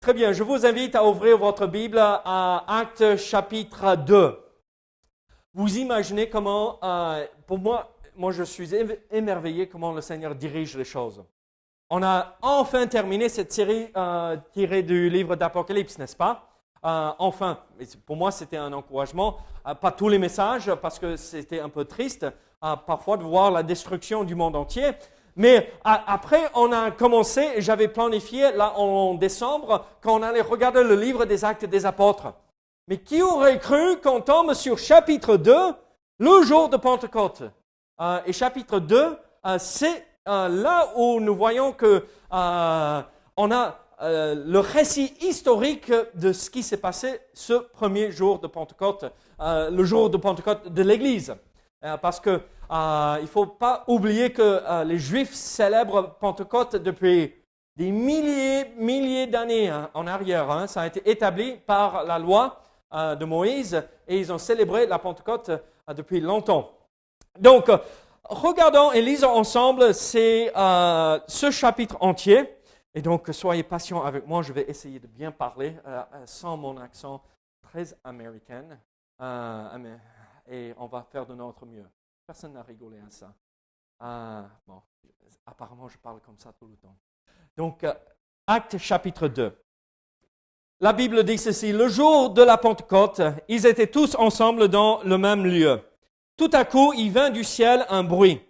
Très bien, je vous invite à ouvrir votre Bible à Actes chapitre 2. Vous imaginez comment, pour moi je suis émerveillé comment le Seigneur dirige les choses. On a enfin terminé cette série tirée du livre d'Apocalypse, n'est-ce pas? Enfin, pour moi c'était un encouragement, pas tous les messages parce que c'était un peu triste parfois de voir la destruction du monde entier. Mais après, on a commencé, j'avais planifié là en décembre, quand on allait regarder le livre des Actes des Apôtres. Mais qui aurait cru qu'on tombe sur chapitre 2, le jour de Pentecôte? Et chapitre 2, c'est là où nous voyons que on a le récit historique de ce qui s'est passé ce premier jour de Pentecôte, le jour de Pentecôte de l'Église. Parce que il ne faut pas oublier que les Juifs célèbrent Pentecôte depuis des milliers d'années en arrière. Ça a été établi par la loi de Moïse et ils ont célébré la Pentecôte depuis longtemps. Donc, regardons et lisons ensemble ce chapitre entier. Et donc, soyez patients avec moi, je vais essayer de bien parler sans mon accent très américain. Et on va faire de notre mieux. Personne n'a rigolé à ça. Bon, apparemment, je parle comme ça tout le temps. Donc, Actes chapitre 2. La Bible dit ceci. Le jour de la Pentecôte, ils étaient tous ensemble dans le même lieu. Tout à coup, il vint du ciel un bruit,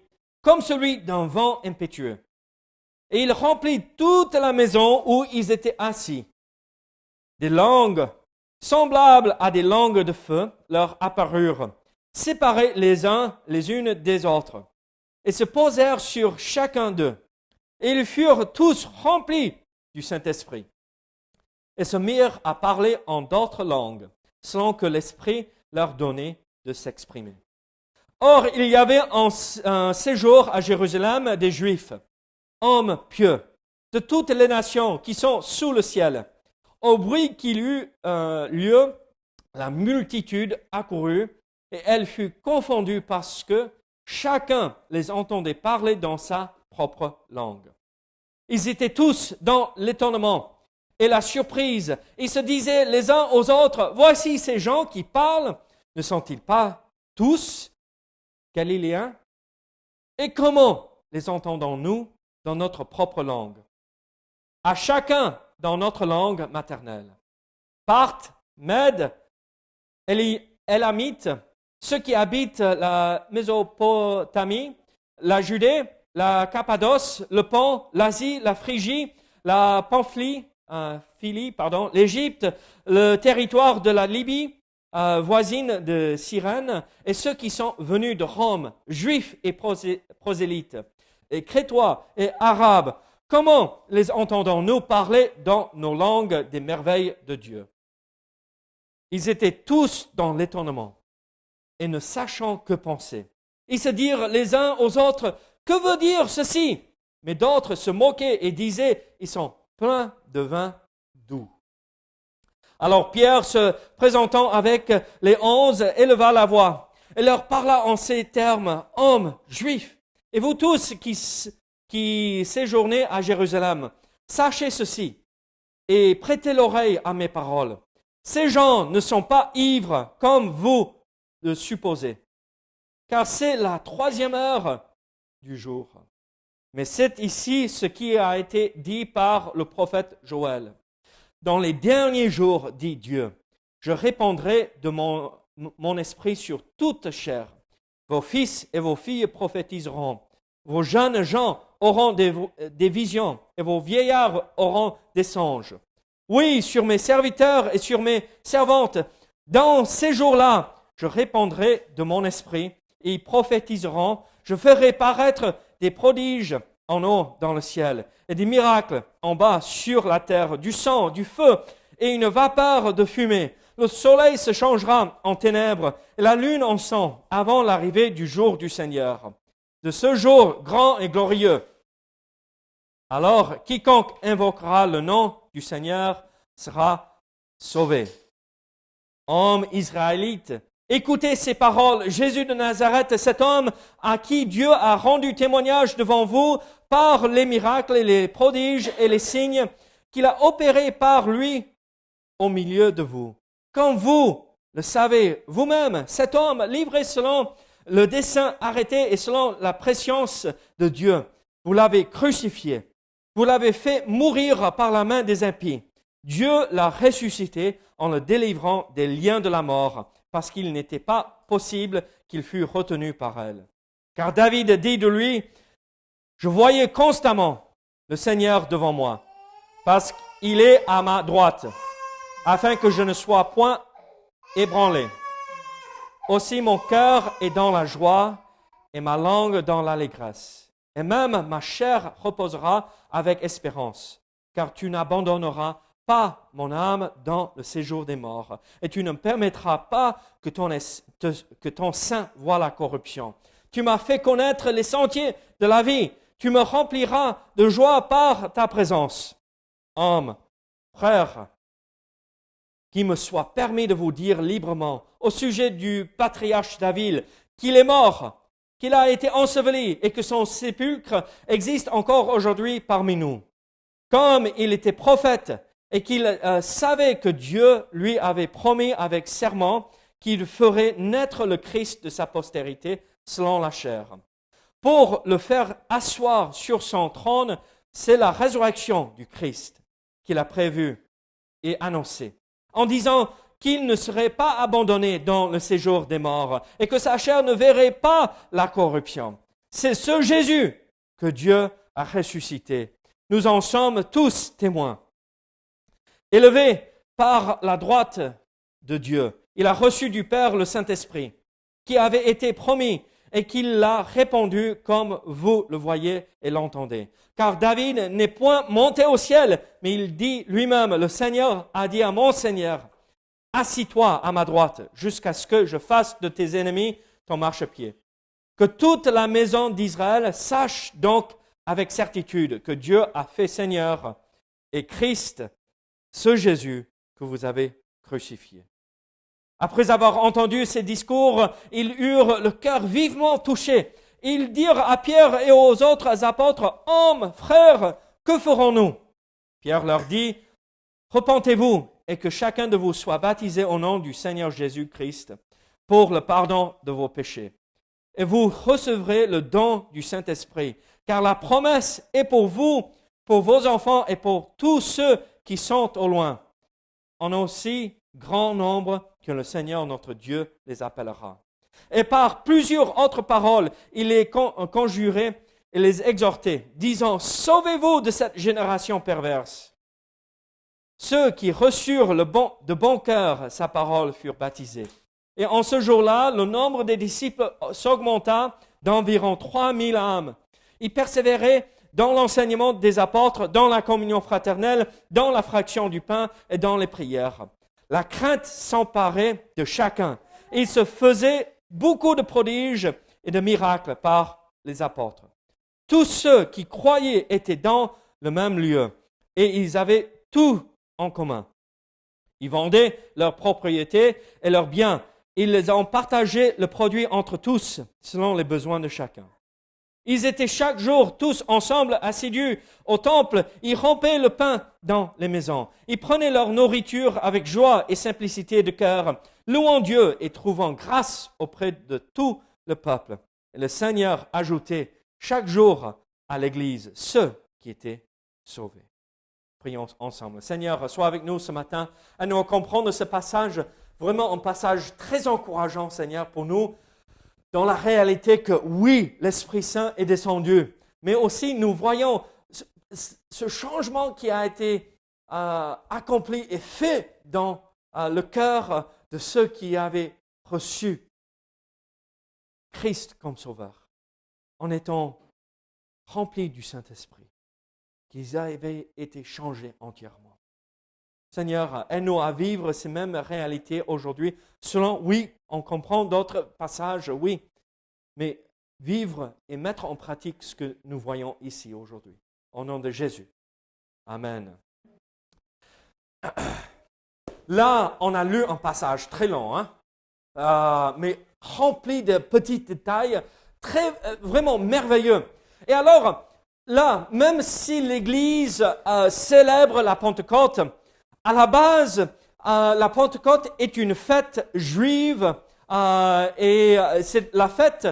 comme celui d'un vent impétueux. Et il remplit toute la maison où ils étaient assis. Des langues semblables à des langues de feu leur apparurent, séparés les uns les unes des autres, et se posèrent sur chacun d'eux. Et ils furent tous remplis du Saint-Esprit, et se mirent à parler en d'autres langues, selon que l'Esprit leur donnait de s'exprimer. Or, il y avait un séjour à Jérusalem des Juifs, hommes pieux, de toutes les nations qui sont sous le ciel. Au bruit qu'il eut lieu, la multitude accourut, et elle fut confondue parce que chacun les entendait parler dans sa propre langue. Ils étaient tous dans l'étonnement et la surprise. Ils se disaient les uns aux autres, « Voici ces gens qui parlent, ne sont-ils pas tous galiléens? Et comment les entendons-nous dans notre propre langue? À chacun dans notre langue maternelle. Parthes, Mèdes, Élamites, ceux qui habitent la Mésopotamie, la Judée, la Cappadoce, le Pont, l'Asie, la Phrygie, la Pamphylie, l'Égypte, le territoire de la Libye, voisine de Cyrène, et ceux qui sont venus de Rome, juifs et prosélytes, et crétois et arabes. Comment les entendons-nous parler dans nos langues des merveilles de Dieu? Ils étaient tous dans l'étonnement et ne sachant que penser. Ils se dirent les uns aux autres, « Que veut dire ceci ?» Mais d'autres se moquaient et disaient, « Ils sont pleins de vin doux. » Alors Pierre, se présentant avec les 11, éleva la voix et leur parla en ces termes, « Hommes juifs, et vous tous qui séjournez à Jérusalem, sachez ceci et prêtez l'oreille à mes paroles. Ces gens ne sont pas ivres comme vous le supposez, car c'est la 3e heure du jour. Mais c'est ici ce qui a été dit par le prophète Joël. Dans les derniers jours, dit Dieu, je répandrai de mon esprit sur toute chair. Vos fils et vos filles prophétiseront. Vos jeunes gens auront des visions et vos vieillards auront des songes. Oui, sur mes serviteurs et sur mes servantes, dans ces jours-là, je répandrai de mon esprit et ils prophétiseront. Je ferai paraître des prodiges en haut dans le ciel et des miracles en bas sur la terre, du sang, du feu et une vapeur de fumée. Le soleil se changera en ténèbres et la lune en sang avant l'arrivée du jour du Seigneur, de ce jour grand et glorieux. Alors, quiconque invoquera le nom du Seigneur sera sauvé. Hommes israélites, écoutez ces paroles. Jésus de Nazareth, cet homme à qui Dieu a rendu témoignage devant vous par les miracles et les prodiges et les signes qu'il a opéré par lui au milieu de vous. Quand vous le savez vous-même, cet homme livré selon le dessein arrêté et selon la préscience de Dieu, vous l'avez crucifié, vous l'avez fait mourir par la main des impies. Dieu l'a ressuscité en le délivrant des liens de la mort, parce qu'il n'était pas possible qu'il fût retenu par elle. Car David dit de lui, « Je voyais constamment le Seigneur devant moi, parce qu'il est à ma droite, afin que je ne sois point ébranlé. Aussi mon cœur est dans la joie et ma langue dans l'allégresse. Et même ma chair reposera avec espérance, car tu n'abandonneras pas mon âme dans le séjour des morts, et tu ne permettras pas que ton sein voie la corruption. Tu m'as fait connaître les sentiers de la vie, tu me rempliras de joie par ta présence. Hommes, frères, qu'il me soit permis de vous dire librement au sujet du patriarche David qu'il est mort, qu'il a été enseveli et que son sépulcre existe encore aujourd'hui parmi nous. Comme il était prophète et qu'il savait que Dieu lui avait promis avec serment qu'il ferait naître le Christ de sa postérité selon la chair. Pour le faire asseoir sur son trône, c'est la résurrection du Christ qu'il a prévue et annoncée, en disant qu'il ne serait pas abandonné dans le séjour des morts et que sa chair ne verrait pas la corruption. C'est ce Jésus que Dieu a ressuscité. Nous en sommes tous témoins. Élevé par la droite de Dieu, il a reçu du Père le Saint-Esprit, qui avait été promis et qu'il l'a répandu comme vous le voyez et l'entendez. Car David n'est point monté au ciel, mais il dit lui-même, le Seigneur a dit à mon Seigneur, assis-toi à ma droite jusqu'à ce que je fasse de tes ennemis ton marchepied. Que toute la maison d'Israël sache donc avec certitude que Dieu a fait Seigneur et Christ, ce Jésus que vous avez crucifié. Après avoir entendu ces discours, ils eurent le cœur vivement touché. Ils dirent à Pierre et aux autres apôtres, « Hommes, frères, que ferons-nous » Pierre leur dit, « Repentez-vous et que chacun de vous soit baptisé au nom du Seigneur Jésus-Christ pour le pardon de vos péchés. Et vous recevrez le don du Saint-Esprit, car la promesse est pour vous, pour vos enfants et pour tous ceux qui sont au loin, en aussi grand nombre que le Seigneur notre Dieu les appellera. » Et par plusieurs autres paroles, il les conjurait et les exhortait, disant, « Sauvez-vous de cette génération perverse. » Ceux qui reçurent de bon cœur sa parole furent baptisés. Et en ce jour-là, le nombre des disciples s'augmenta d'environ 3000 âmes. Ils persévéraient dans l'enseignement des apôtres, dans la communion fraternelle, dans la fraction du pain et dans les prières. La crainte s'emparait de chacun. Il se faisait beaucoup de prodiges et de miracles par les apôtres. Tous ceux qui croyaient étaient dans le même lieu et ils avaient tout en commun. Ils vendaient leurs propriétés et leurs biens. Ils en partageaient le produit entre tous selon les besoins de chacun. Ils étaient chaque jour tous ensemble assidus au temple. Ils rompaient le pain dans les maisons. Ils prenaient leur nourriture avec joie et simplicité de cœur, louant Dieu et trouvant grâce auprès de tout le peuple. Et le Seigneur ajoutait chaque jour à l'Église ceux qui étaient sauvés. Prions ensemble. Seigneur, sois avec nous ce matin à nous comprendre ce passage, vraiment un passage très encourageant, Seigneur, pour nous, dans la réalité que oui, l'Esprit Saint est descendu, mais aussi nous voyons ce changement qui a été accompli et fait dans le cœur de ceux qui avaient reçu Christ comme Sauveur, en étant remplis du Saint-Esprit, qu'ils avaient été changés entièrement. Seigneur, aide-nous à vivre ces mêmes réalités aujourd'hui, selon, oui, on comprend d'autres passages, oui, mais vivre et mettre en pratique ce que nous voyons ici aujourd'hui. Au nom de Jésus. Amen. Là, on a lu un passage très long, mais rempli de petits détails, vraiment merveilleux. Et alors, là, même si l'Église célèbre la Pentecôte, à la base, la Pentecôte est une fête juive et c'est la fête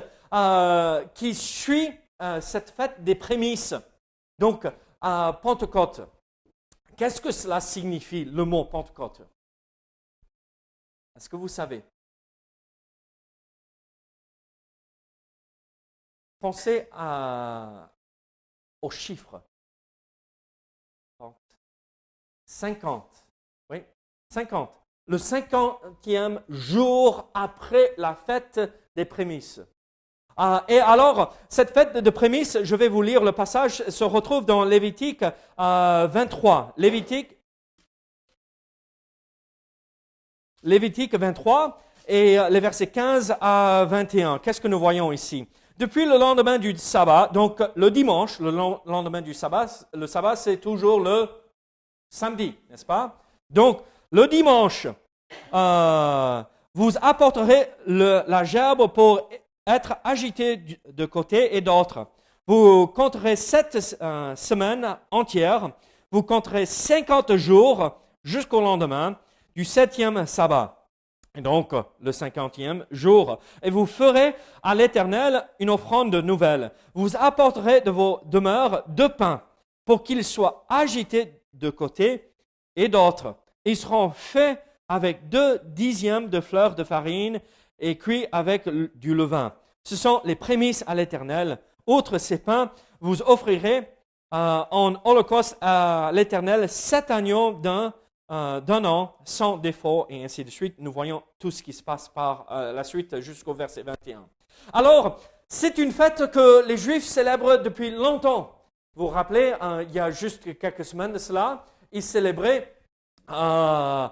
qui suit cette fête des prémices. Donc, Pentecôte. Qu'est-ce que cela signifie, le mot Pentecôte? Est-ce que vous savez? Pensez aux chiffres. 50. Oui, 50. Le 50e jour après la fête des prémices. Et alors, cette fête de prémices, je vais vous lire le passage, se retrouve dans Lévitique 23. Lévitique 23 et les versets 15 à 21. Qu'est-ce que nous voyons ici? Depuis le lendemain du sabbat, donc le dimanche, le lendemain du sabbat, le sabbat c'est toujours le samedi, n'est-ce pas? Donc, le dimanche, vous apporterez la gerbe pour être agité de côté et d'autre. Vous compterez 7 semaines entières, vous compterez 50 jours jusqu'au lendemain du 7e sabbat. Et donc, le 50e jour. Et vous ferez à l'Éternel une offrande nouvelle. Vous apporterez de vos demeures 2 pains pour qu'ils soient agités de côté et d'autre. Ils seront faits avec 2 dixièmes de fleurs de farine et cuits avec du levain. Ce sont les prémices à l'Éternel. Outre ces pains, vous offrirez en holocauste à l'Éternel 7 agneaux d'un an, sans défaut, et ainsi de suite. Nous voyons tout ce qui se passe par la suite jusqu'au verset 21. Alors, c'est une fête que les Juifs célèbrent depuis longtemps. Vous vous rappelez, il y a juste quelques semaines de cela, ils célébraient en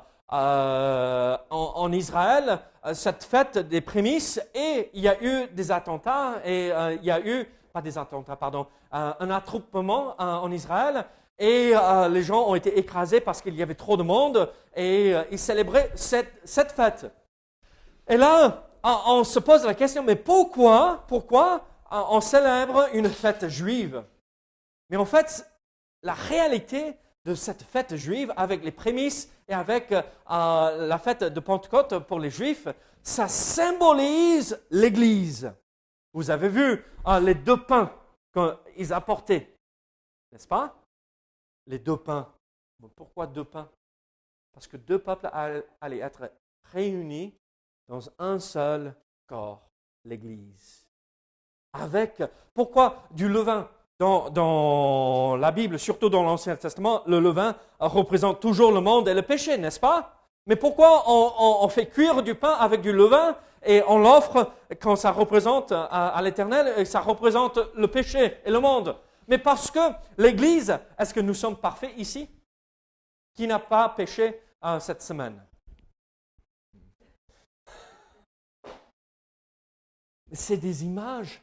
Israël cette fête des prémices et il y a eu des attentats et il y a eu, pas des attentats, pardon, un attroupement en Israël et les gens ont été écrasés parce qu'il y avait trop de monde et ils célébraient cette fête. Et là, on se pose la question, mais pourquoi on célèbre une fête juive? Mais en fait, la réalité de cette fête juive avec les prémices et avec la fête de Pentecôte pour les Juifs, ça symbolise l'Église. Vous avez vu les 2 pains qu'ils apportaient, n'est-ce pas? Les 2 pains. Pourquoi 2 pains? Parce que 2 peuples allaient être réunis dans un seul corps, l'Église. Pourquoi du levain? Dans la Bible, surtout dans l'Ancien Testament, le levain représente toujours le monde et le péché, n'est-ce pas? Mais pourquoi on fait cuire du pain avec du levain et on l'offre quand ça représente à l'Éternel et ça représente le péché et le monde? Mais parce que l'Église, est-ce que nous sommes parfaits ici? Qui n'a pas péché cette semaine? C'est des images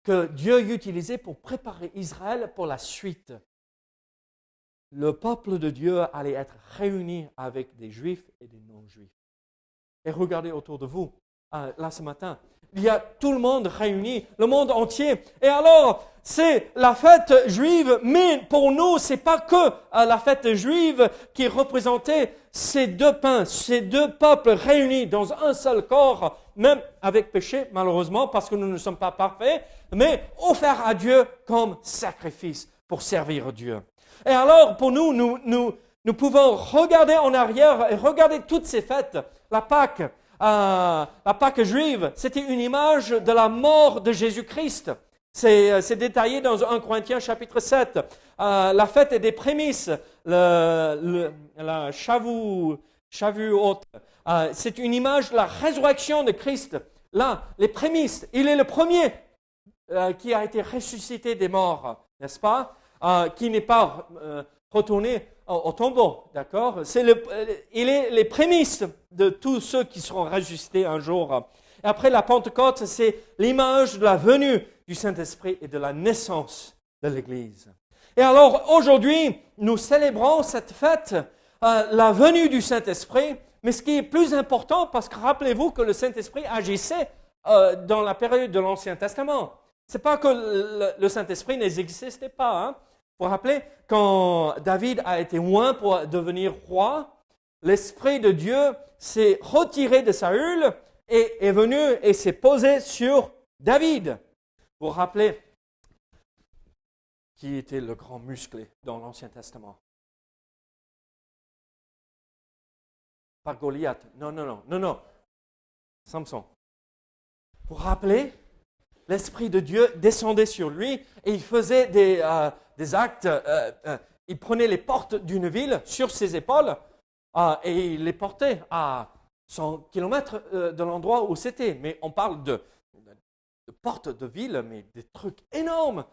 que Dieu utilisait pour préparer Israël pour la suite. Le peuple de Dieu allait être réuni avec des Juifs et des non-Juifs. Et regardez autour de vous, là ce matin, il y a tout le monde réuni, le monde entier. Et alors, c'est la fête juive, mais pour nous, c'est pas que la fête juive qui représentait ces 2 pains, ces 2 peuples réunis dans un seul corps, même avec péché, malheureusement, parce que nous ne sommes pas parfaits, mais offerts à Dieu comme sacrifice pour servir Dieu. Et alors, pour nous pouvons regarder en arrière et regarder toutes ces fêtes. La Pâque juive, c'était une image de la mort de Jésus-Christ. C'est détaillé dans 1 Corinthiens chapitre 7. La fête des prémices, la Shavuot, c'est une image de la résurrection de Christ. Là, les prémices, il est le premier qui a été ressuscité des morts, n'est-ce pas? Qui n'est pas retourné au tombeau, d'accord? Il est les prémices de tous ceux qui seront ressuscités un jour. Et après la Pentecôte, c'est l'image de la venue du Saint-Esprit et de la naissance de l'Église. Et alors, aujourd'hui, nous célébrons cette fête, la venue du Saint-Esprit, mais ce qui est plus important, parce que rappelez-vous que le Saint-Esprit agissait dans la période de l'Ancien Testament. C'est pas que le Saint-Esprit n'existait pas. Hein. Vous vous rappelez, quand David a été oint pour devenir roi, l'Esprit de Dieu s'est retiré de Saül et est venu et s'est posé sur David. Vous vous rappelez qui était le grand musclé dans l'Ancien Testament? Pas Goliath. Non. Samson. Vous vous rappelez? L'Esprit de Dieu descendait sur lui et il faisait des actes. Il prenait les portes d'une ville sur ses épaules et il les portait à 100 kilomètres de l'endroit où c'était. Mais on parle de portes de ville, mais des trucs énormes.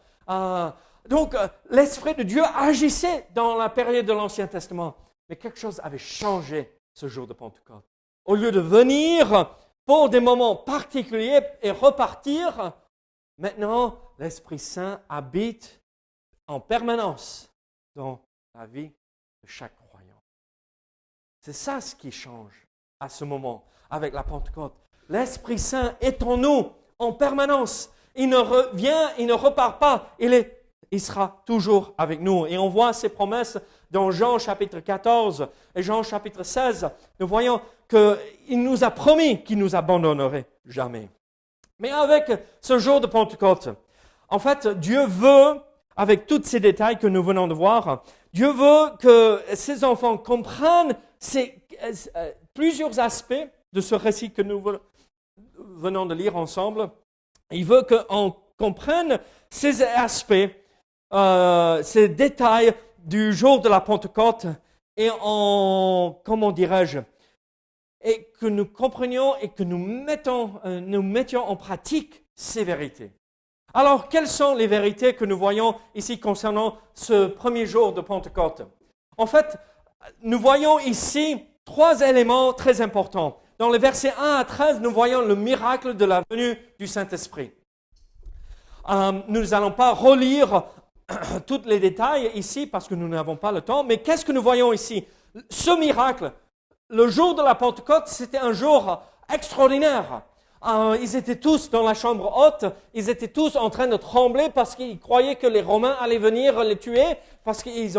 Donc, l'Esprit de Dieu agissait dans la période de l'Ancien Testament. Mais quelque chose avait changé ce jour de Pentecôte. Au lieu de venir pour des moments particuliers et repartir, maintenant, l'Esprit Saint habite en permanence dans la vie de chaque croyant. C'est ça ce qui change à ce moment avec la Pentecôte. L'Esprit Saint est en nous en permanence. Il ne revient, il ne repart pas. Il sera toujours avec nous. Et on voit ces promesses dans Jean chapitre 14 et Jean chapitre 16. Nous voyons qu'il nous a promis qu'il ne nous abandonnerait jamais. Mais avec ce jour de Pentecôte, en fait, Dieu veut, avec tous ces détails que nous venons de voir, Dieu veut que ses enfants comprennent plusieurs aspects de ce récit que nous venons de lire ensemble. Il veut qu'on comprenne ces aspects, ces détails du jour de la Pentecôte et comment dirais-je, et que nous comprenions et que nous mettions en pratique ces vérités. Alors, quelles sont les vérités que nous voyons ici concernant ce premier jour de Pentecôte? En fait, nous voyons ici 3 éléments très importants. Dans les versets 1 à 13, nous voyons le miracle de la venue du Saint-Esprit. Nous n'allons pas relire tous les détails ici parce que nous n'avons pas le temps, mais qu'est-ce que nous voyons ici? Ce miracle, le jour de la Pentecôte, c'était un jour extraordinaire. Ils étaient tous dans la chambre haute, ils étaient tous en train de trembler parce qu'ils croyaient que les Romains allaient venir les tuer, parce qu'ils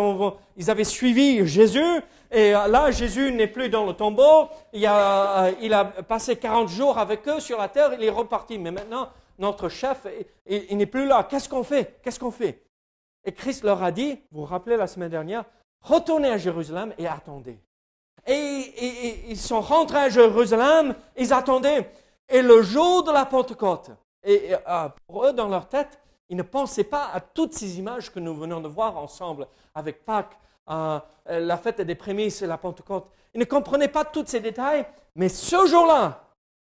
avaient suivi Jésus, et là, Jésus n'est plus dans le tombeau, il a passé 40 jours avec eux sur la terre, il est reparti. Mais maintenant, notre chef, il n'est plus là. Qu'est-ce qu'on fait? Et Christ leur a dit, vous vous rappelez la semaine dernière, retournez à Jérusalem et attendez. Et ils sont rentrés à Jérusalem, ils attendaient. Et le jour de la Pentecôte, pour eux, dans leur tête, ils ne pensaient pas à toutes ces images que nous venons de voir ensemble avec Pâques, la fête des prémices et la Pentecôte. Ils ne comprenaient pas tous ces détails, mais ce jour-là,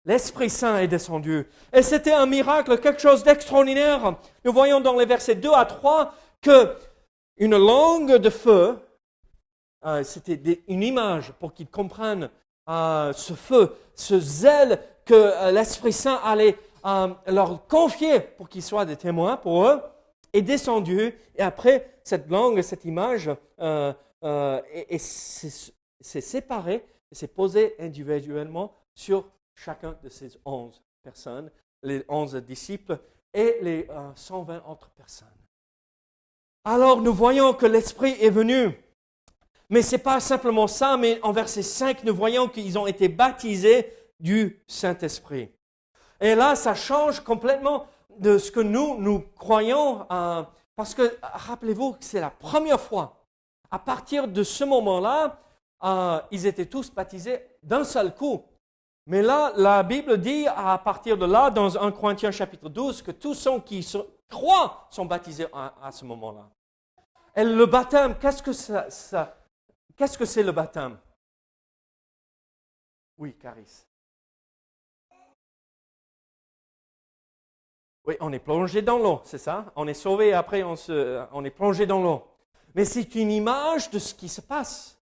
l'Esprit Saint est descendu. Et c'était un miracle, quelque chose d'extraordinaire. Nous voyons dans les versets 2 à 3 qu'une langue de feu, c'était une image pour qu'ils comprennent ce feu, ce zèle que l'Esprit Saint allait leur confier pour qu'ils soient des témoins pour eux, est descendu. Et après, cette langue, cette image, s'est séparée et s'est posée individuellement sur chacun de ces 11 personnes, les 11 disciples et les 120 autres personnes. Alors, nous voyons que l'Esprit est venu. Mais ce n'est pas simplement ça, mais en verset 5, nous voyons qu'ils ont été baptisés du Saint-Esprit. Et là, ça change complètement de ce que nous croyons, parce que, rappelez-vous, que c'est la première fois. À partir de ce moment-là, ils étaient tous baptisés d'un seul coup. Mais là, la Bible dit, à partir de là, dans 1 Corinthiens chapitre 12, que tous ceux qui croient sont baptisés à ce moment-là. Et le baptême, qu'est-ce que c'est le baptême? Oui, Caris. Oui, on est plongé dans l'eau, c'est ça? On est sauvé et après on est plongé dans l'eau. Mais c'est une image de ce qui se passe,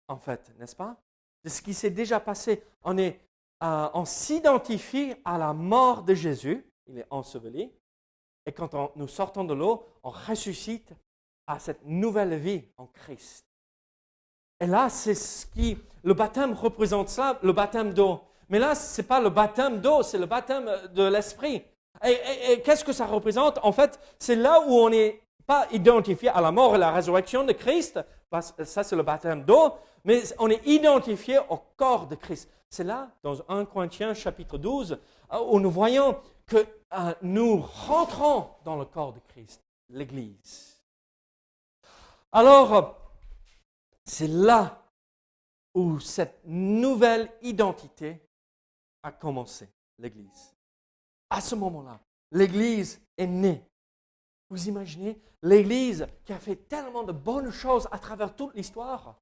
en fait, n'est-ce pas? De ce qui s'est déjà passé. On s'identifie à la mort de Jésus, il est enseveli, et quand nous sortons de l'eau, on ressuscite à cette nouvelle vie en Christ. Et là, c'est le baptême représente ça, le baptême d'eau. Mais là, ce n'est pas le baptême d'eau, c'est le baptême de l'Esprit. Et qu'est-ce que ça représente? En fait, c'est là où on n'est pas identifié à la mort et la résurrection de Christ, parce que ça c'est le baptême d'eau, mais on est identifié au corps de Christ. C'est là, dans 1 Corinthiens chapitre 12, où nous voyons que nous rentrons dans le corps de Christ, l'Église. Alors, c'est là où cette nouvelle identité a commencé, l'Église. À ce moment-là, l'Église est née. Vous imaginez l'Église qui a fait tellement de bonnes choses à travers toute l'histoire,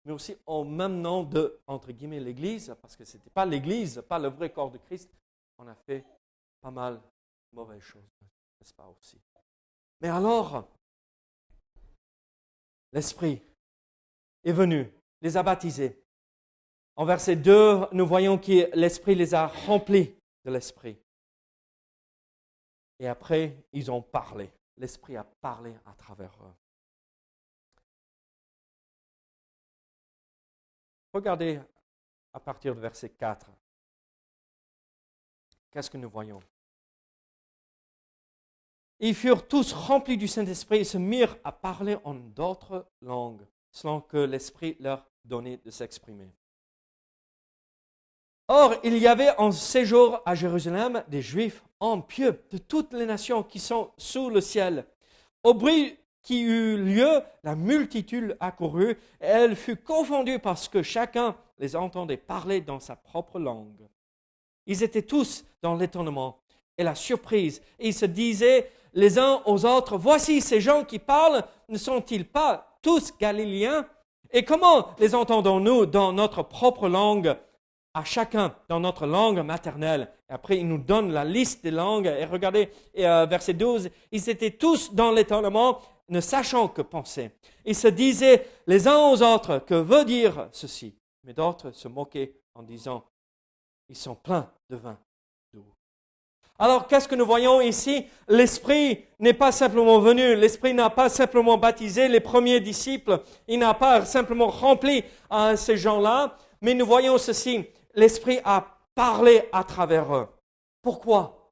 mais aussi en même nom de, entre guillemets, l'Église, parce que ce n'était pas l'Église, pas le vrai corps de Christ, on a fait pas mal de mauvaises choses, n'est-ce pas aussi? Mais alors, l'Esprit est venu, les a baptisés. En verset 2, nous voyons que l'Esprit les a remplis de l'Esprit. Et après, ils ont parlé. L'Esprit a parlé à travers eux. Regardez à partir du verset 4. Qu'est-ce que nous voyons? Ils furent tous remplis du Saint-Esprit et se mirent à parler en d'autres langues, selon que l'Esprit leur donnait de s'exprimer. Or, il y avait en séjour à Jérusalem des Juifs pieux de toutes les nations qui sont sous le ciel. Au bruit qui eut lieu, la multitude accourut et elle fut confondue parce que chacun les entendait parler dans sa propre langue. Ils étaient tous dans l'étonnement et la surprise et ils se disaient les uns aux autres, voici ces gens qui parlent, ne sont-ils pas tous galiléens? Et comment les entendons-nous dans notre propre langue, à chacun dans notre langue maternelle? Et après, il nous donne la liste des langues. Et regardez, verset 12, ils étaient tous dans l'étonnement, ne sachant que penser. Ils se disaient les uns aux autres, que veut dire ceci? Mais d'autres se moquaient en disant, ils sont pleins de vin doux. Alors, qu'est-ce que nous voyons ici? L'Esprit n'est pas simplement venu, l'Esprit n'a pas simplement baptisé les premiers disciples, il n'a pas simplement rempli ces gens-là, mais nous voyons ceci, l'Esprit a parlé à travers eux. Pourquoi?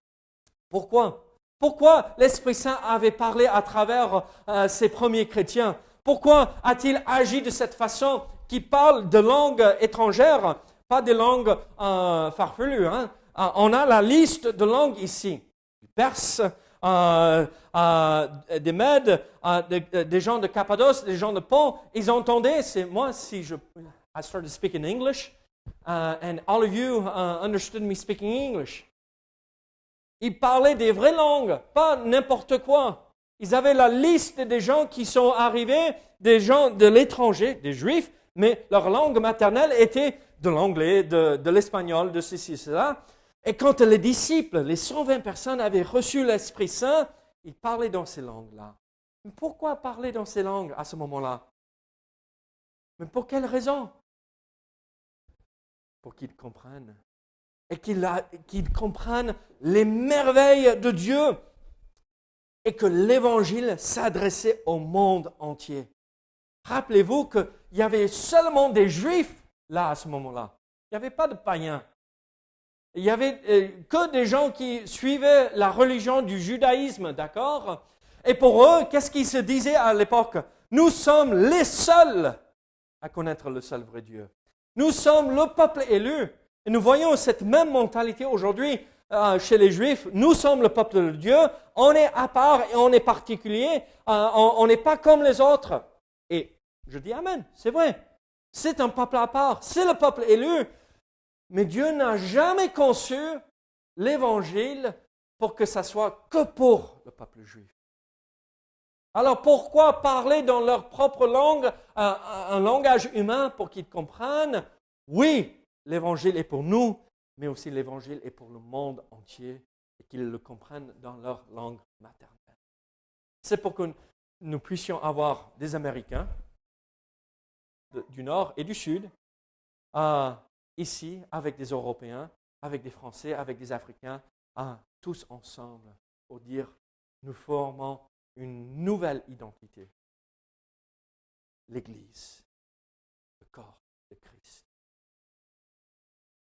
Pourquoi l'Esprit Saint avait parlé à travers ces premiers chrétiens? Pourquoi a-t-il agi de cette façon qui parle de langues étrangères, pas des langues farfelues, hein? On a la liste de langues ici. Du perse, des Mèdes, des gens de Cappadoce, des gens de Pont. Ils entendaient, c'est moi, I started speaking English, and all of you understood me speaking English. Ils parlaient des vraies langues, pas n'importe quoi. Ils avaient la liste des gens qui sont arrivés, des gens de l'étranger, des Juifs, mais leur langue maternelle était de l'anglais, de l'espagnol, de ceci, cela. Et quand les disciples, les 120 personnes avaient reçu l'Esprit Saint, ils parlaient dans ces langues-là. Mais pourquoi parler dans ces langues à ce moment-là? Mais pour quelle raison? Pour qu'ils comprennent. Et qu'ils comprennent les merveilles de Dieu. Et que l'Évangile s'adressait au monde entier. Rappelez-vous qu'il y avait seulement des Juifs là à ce moment-là. Il n'y avait pas de païens. Il n'y avait que des gens qui suivaient la religion du judaïsme, d'accord? Et pour eux, qu'est-ce qu'ils se disaient à l'époque? Nous sommes les seuls à connaître le seul vrai Dieu. Nous sommes le peuple élu. Et nous voyons cette même mentalité aujourd'hui chez les Juifs. Nous sommes le peuple de Dieu. On est à part et on est particulier. On n'est pas comme les autres. Et je dis Amen, c'est vrai. C'est un peuple à part. C'est le peuple élu. Mais Dieu n'a jamais conçu l'Évangile pour que ça soit que pour le peuple juif. Alors pourquoi parler dans leur propre langue, un langage humain pour qu'ils comprennent? Oui, l'Évangile est pour nous, mais aussi l'Évangile est pour le monde entier et qu'ils le comprennent dans leur langue maternelle. C'est pour que nous puissions avoir des Américains du Nord et du Sud, ici, avec des Européens, avec des Français, avec des Africains, tous ensemble, pour dire, nous formons une nouvelle identité. L'Église, le corps de Christ.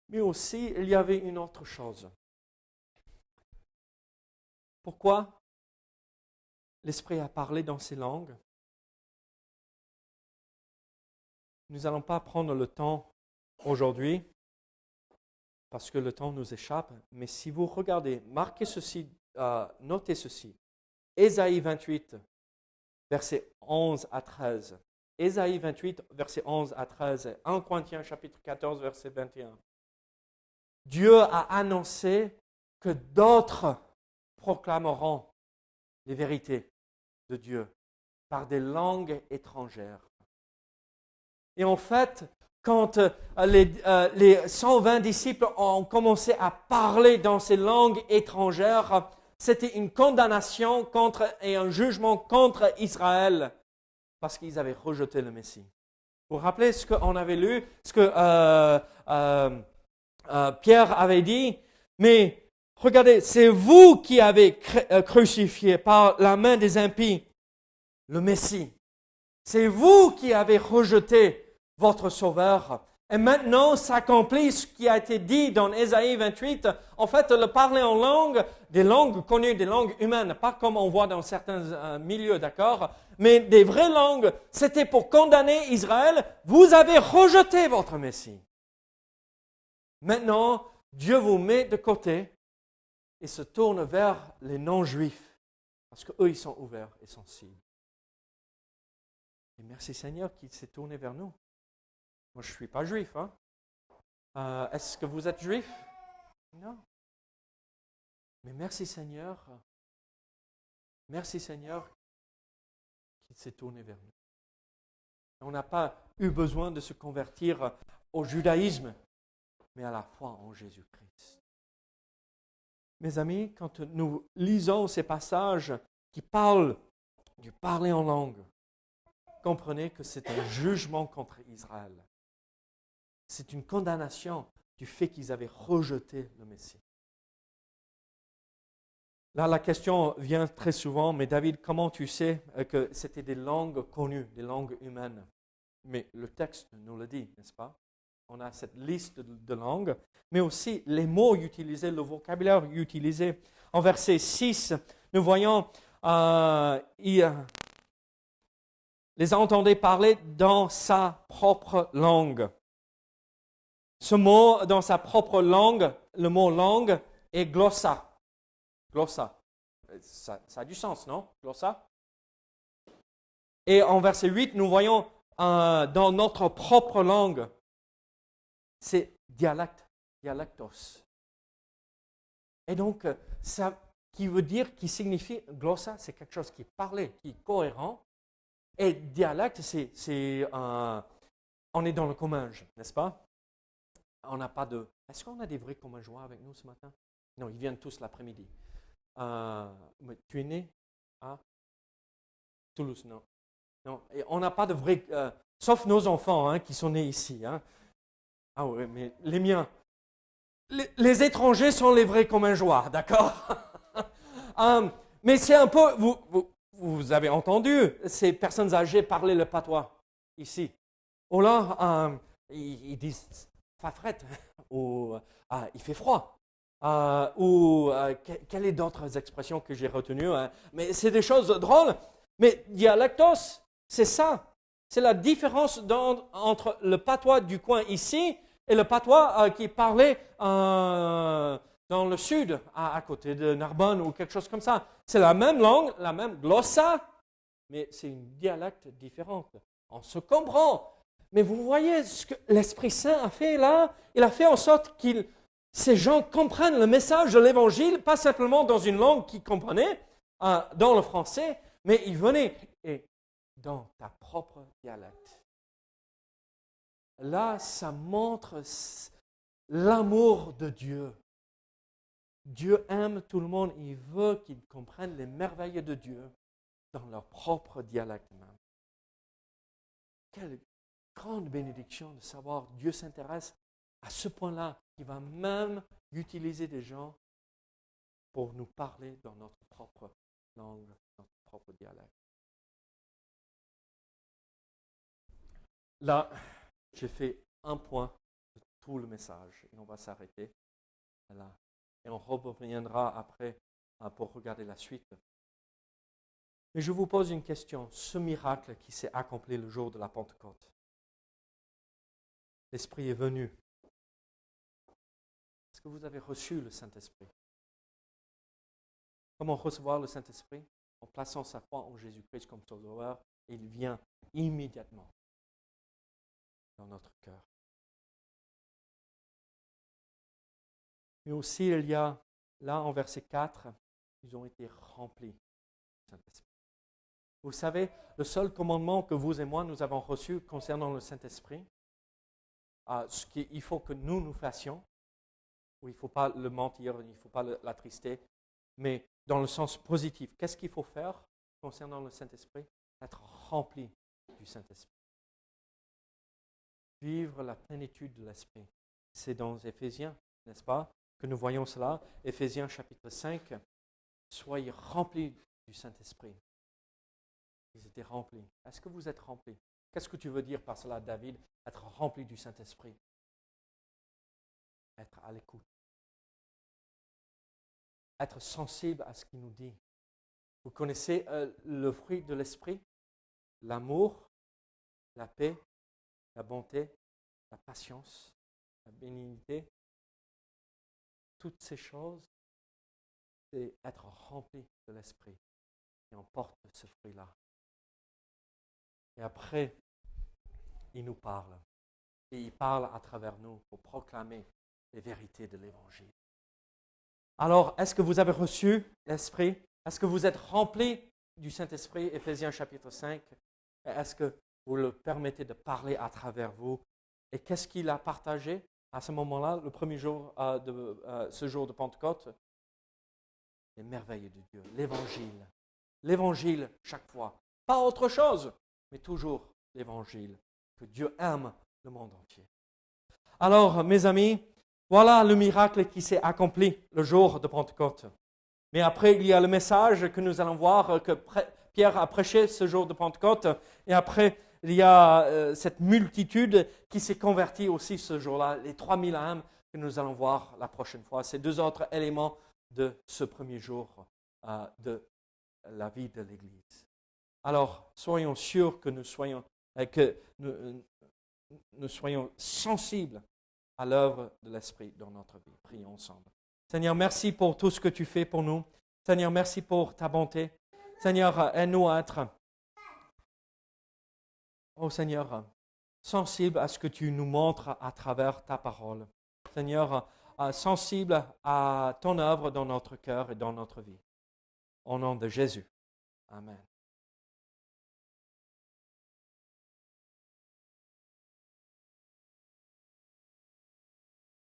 Mais aussi, il y avait une autre chose. pourquoi l'Esprit a parlé dans ces langues? Nous n'allons pas prendre le temps aujourd'hui, parce que le temps nous échappe, mais si vous regardez, marquez ceci, notez ceci. Ésaïe 28, versets 11 à 13. Ésaïe 28, versets 11 à 13. 1 Corinthiens chapitre 14, verset 21. Dieu a annoncé que d'autres proclameront les vérités de Dieu par des langues étrangères. Et en fait, quand les 120 disciples ont commencé à parler dans ces langues étrangères, c'était une condamnation et un jugement contre Israël parce qu'ils avaient rejeté le Messie. Vous vous rappelez ce qu'on avait lu, ce que Pierre avait dit? Mais regardez, c'est vous qui avez crucifié par la main des impies le Messie. C'est vous qui avez rejeté votre Sauveur. Et maintenant s'accomplit ce qui a été dit dans Ésaïe 28. En fait, le parler en langue, des langues connues, des langues humaines, pas comme on voit dans certains milieux, d'accord? Mais des vraies langues, c'était pour condamner Israël. Vous avez rejeté votre Messie. Maintenant, Dieu vous met de côté et se tourne vers les non-juifs, parce qu'eux, ils sont ouverts et sensibles. Et merci Seigneur qu'il s'est tourné vers nous. Moi, je ne suis pas juif. Hein? Est-ce que vous êtes juif? Non. Mais merci Seigneur qu'il s'est tourné vers nous. On n'a pas eu besoin de se convertir au judaïsme, mais à la foi en Jésus-Christ. Mes amis, quand nous lisons ces passages qui parlent du parler en langue, comprenez que c'est un jugement contre Israël. C'est une condamnation du fait qu'ils avaient rejeté le Messie. Là, la question vient très souvent, mais David, comment tu sais que c'était des langues connues, des langues humaines? Mais le texte nous le dit, n'est-ce pas? On a cette liste de langues, mais aussi les mots utilisés, le vocabulaire utilisé. En verset 6, nous voyons, les entendait parler dans sa propre langue. Ce mot, dans sa propre langue, le mot langue est glossa. Glossa. Ça a du sens, non? Glossa. Et en verset 8, nous voyons dans notre propre langue, c'est dialecte, dialectos. Et donc, ça qui veut dire, qui signifie, glossa, c'est quelque chose qui est parlé, qui est cohérent. Et dialecte, on est dans le comminge, n'est-ce pas? On n'a pas de... Est-ce qu'on a des vrais commingeois avec nous ce matin? Non, ils viennent tous l'après-midi. Tu es né à Toulouse, non? Non, et on n'a pas de vrais... sauf nos enfants qui sont nés ici. Hein. Ah oui, mais les miens. Les étrangers sont les vrais commingeois, d'accord? Mais c'est un peu... Vous avez entendu ces personnes âgées parler le patois ici. Ou là, ils disent fafrette, ou il fait froid, quelles sont d'autres expressions que j'ai retenues. Mais c'est des choses drôles. Mais dialectos, c'est ça. C'est la différence entre le patois du coin ici et le patois qui est parlé dans le sud, à côté de Narbonne ou quelque chose comme ça. C'est la même langue, la même glossa, mais c'est une dialecte différente. On se comprend. Mais vous voyez ce que l'Esprit Saint a fait là? Il a fait en sorte que ces gens comprennent le message de l'Évangile, pas simplement dans une langue qu'ils comprenaient, dans le français, mais ils venaient et dans ta propre dialecte. Là, ça montre l'amour de Dieu. Dieu aime tout le monde, il veut qu'ils comprennent les merveilles de Dieu dans leur propre dialecte même. Quelle grande bénédiction de savoir que Dieu s'intéresse à ce point-là, qu'il va même utiliser des gens pour nous parler dans notre propre langue, notre propre dialecte. Là, j'ai fait un point de tout le message et on va s'arrêter là. Et on reviendra après pour regarder la suite. Mais je vous pose une question. Ce miracle qui s'est accompli le jour de la Pentecôte, l'Esprit est venu. Est-ce que vous avez reçu le Saint-Esprit? Comment recevoir le Saint-Esprit? En plaçant sa foi en Jésus-Christ comme Sauveur, il vient immédiatement dans notre cœur. Mais aussi, il y a, là en verset 4, ils ont été remplis du Saint-Esprit. Vous savez, le seul commandement que vous et moi, nous avons reçu concernant le Saint-Esprit, ce qu'il faut que nous fassions, où il ne faut pas le mentir, il ne faut pas l'attrister, mais dans le sens positif. Qu'est-ce qu'il faut faire concernant le Saint-Esprit? Être rempli du Saint-Esprit. Vivre la plénitude de l'Esprit. C'est dans Éphésiens, n'est-ce pas, que nous voyons cela. Éphésiens chapitre 5. Soyez remplis du Saint-Esprit. Ils étaient remplis. Est-ce que vous êtes remplis? Qu'est-ce que tu veux dire par cela, David? Être rempli du Saint-Esprit. Être à l'écoute. Être sensible à ce qu'il nous dit. Vous connaissez le fruit de l'Esprit? L'amour, la paix, la bonté, la patience, la bénignité. Toutes ces choses, c'est être rempli de l'Esprit. Et on porte ce fruit-là. Et après, il nous parle. Et il parle à travers nous pour proclamer les vérités de l'Évangile. Alors, est-ce que vous avez reçu l'Esprit? Est-ce que vous êtes remplis du Saint-Esprit? Éphésiens chapitre 5. Est-ce que vous le permettez de parler à travers vous? Et qu'est-ce qu'il a partagé à ce moment-là, le premier jour ce jour de Pentecôte? Les merveilles de Dieu, l'Évangile. L'Évangile chaque fois. Pas autre chose, mais toujours l'Évangile. Que Dieu aime le monde entier. Alors, mes amis, voilà le miracle qui s'est accompli le jour de Pentecôte. Mais après, il y a le message que nous allons voir que Pierre a prêché ce jour de Pentecôte. Et après, il y a cette multitude qui s'est convertie aussi ce jour-là. Les 3000 âmes que nous allons voir la prochaine fois. C'est deux autres éléments de ce premier jour de la vie de l'Église. Alors, soyons sûrs que nous soyons sensibles à l'œuvre de l'Esprit dans notre vie. Prions ensemble. Seigneur, merci pour tout ce que tu fais pour nous. Seigneur, merci pour ta bonté. Seigneur, aide-nous à être, oh Seigneur, sensibles à ce que tu nous montres à travers ta parole. Seigneur, sensibles à ton œuvre dans notre cœur et dans notre vie. Au nom de Jésus. Amen.